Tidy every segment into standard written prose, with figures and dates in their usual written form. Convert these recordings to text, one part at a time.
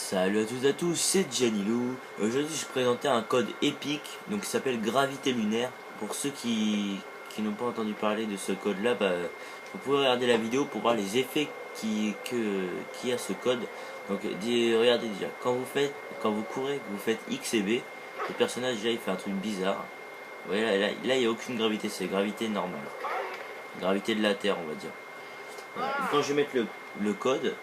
Salut à toutes et à tous, c'est Gianilou. Aujourd'hui je présentais un code épique donc qui s'appelle Gravité Lunaire. Pour ceux qui n'ont pas entendu parler de ce code là, vous pouvez regarder la vidéo pour voir les effets qui a ce code. Donc regardez déjà, quand vous courez, que vous faites X et B, le personnage déjà il fait un truc bizarre. Vous voyez, là il n'y a aucune gravité, c'est gravité normale. Gravité de la Terre on va dire. Voilà. Quand je vais mettre le code,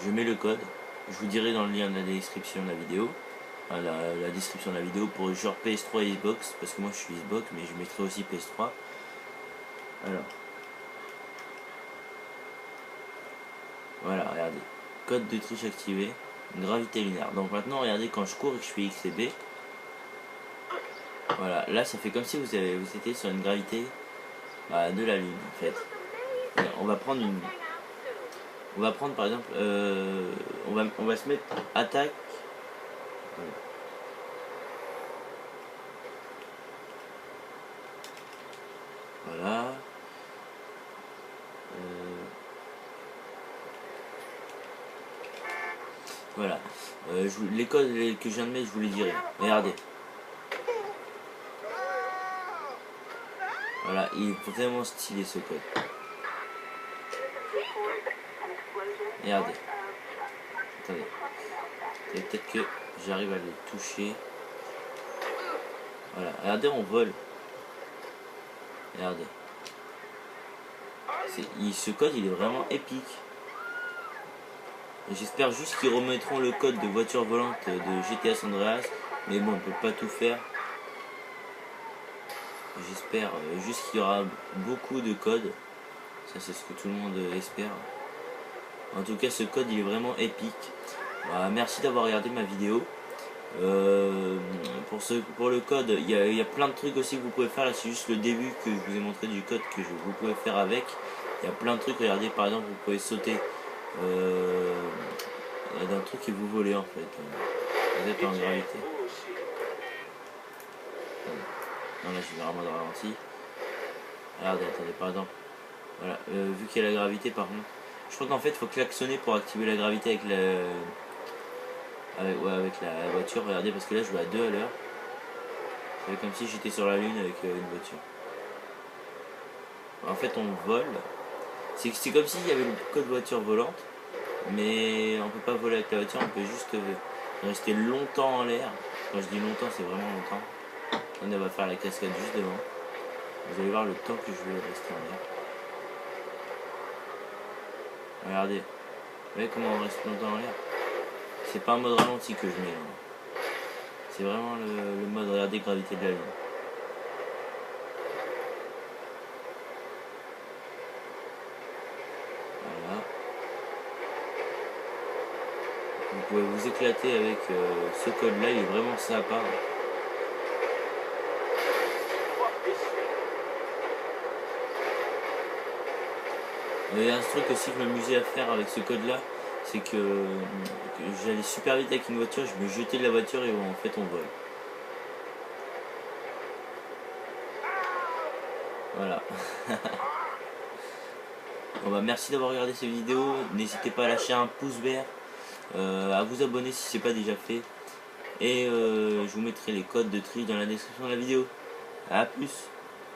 je mets le code, je vous dirai dans le lien de la description de la vidéo, enfin, la description de la vidéo pour genre PS3 et Xbox, parce que moi je suis Xbox mais je mettrai aussi PS3. Alors, voilà, regardez, code de triche activé, gravité lunaire. Donc maintenant regardez, quand je cours et que je fais X et B, voilà, là ça fait comme si vous étiez sur une gravité de la Lune en fait. Alors, on va prendre par exemple, on va se mettre attaque. Voilà. Voilà. Les codes que je viens de mettre, je vous les dirai. Regardez. Voilà, il est vraiment stylé ce code. Regardez. Attendez. Peut-être que j'arrive à les toucher. Voilà. Regardez, on vole. Regardez. Ce code, il est vraiment épique. J'espère juste qu'ils remettront le code de voiture volante de GTA San Andreas. Mais bon, on peut pas tout faire. J'espère juste qu'il y aura beaucoup de codes. Ça, c'est ce que tout le monde espère. En tout cas, ce code, il est vraiment épique. Voilà, merci d'avoir regardé ma vidéo. Pour le code, il y a plein de trucs aussi que vous pouvez faire. Là, c'est juste le début que je vous ai montré du code que vous pouvez faire avec. Il y a plein de trucs. Regardez, par exemple, vous pouvez sauter d'un truc et vous volez en fait. Vous êtes en gravité. Non, là, je vais vraiment de ralenti. Regardez, attendez, par exemple. Voilà, vu qu'il y a la gravité, par contre. Je crois qu'en fait, il faut klaxonner pour activer la gravité avec la voiture. Regardez, parce que là, je vais à 2 à l'heure. C'est comme si j'étais sur la lune avec une voiture. En fait, on vole. C'est comme s'il y avait le code voiture volante, mais on peut pas voler avec la voiture, on peut juste rester longtemps en l'air. Quand je dis longtemps, c'est vraiment longtemps. On va faire la cascade juste devant. Vous allez voir le temps que je vais rester en l'air. Regardez, vous voyez comment on reste longtemps en l'air. C'est pas un mode ralenti que je mets là. C'est vraiment le mode, regardez, gravité de la Lune. Voilà. Vous pouvez vous éclater avec ce code là, il est vraiment sympa. Il y a un truc aussi que je m'amusais à faire avec ce code là, c'est que j'allais super vite avec une voiture, je me jetais de la voiture et en fait on vole. Voilà. Bon merci d'avoir regardé cette vidéo, n'hésitez pas à lâcher un pouce vert, à vous abonner si c'est pas déjà fait, et je vous mettrai les codes de tri dans la description de la vidéo. A plus.